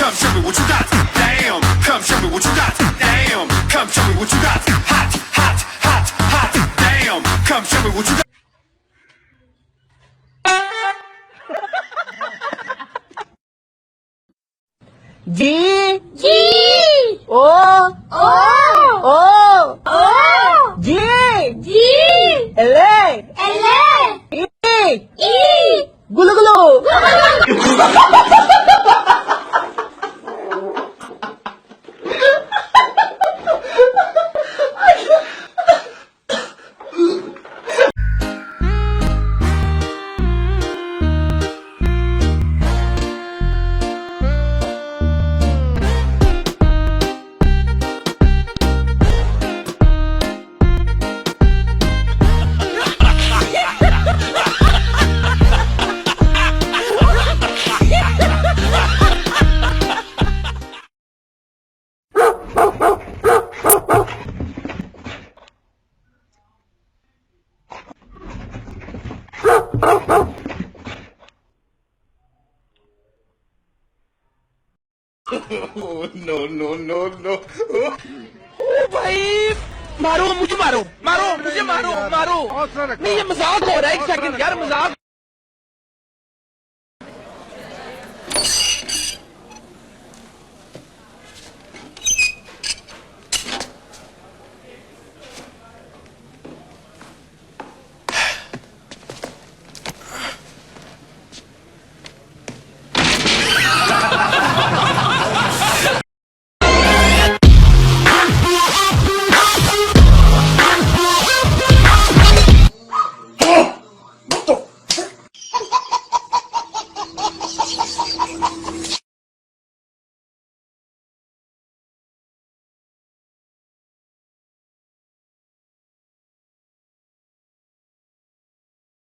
Come show me what you got. Damn. Come show me what you got. Damn. Come show me what you got. Hot, hot, hot, hot. Damn. Come show me what you got. G G O O O O G G L L E E Gulu gulu. भाई मारो मुझे मारो मारो मुझे मारो मारो नहीं ये मजाक हो रहा है एक सेकंड यार मजाक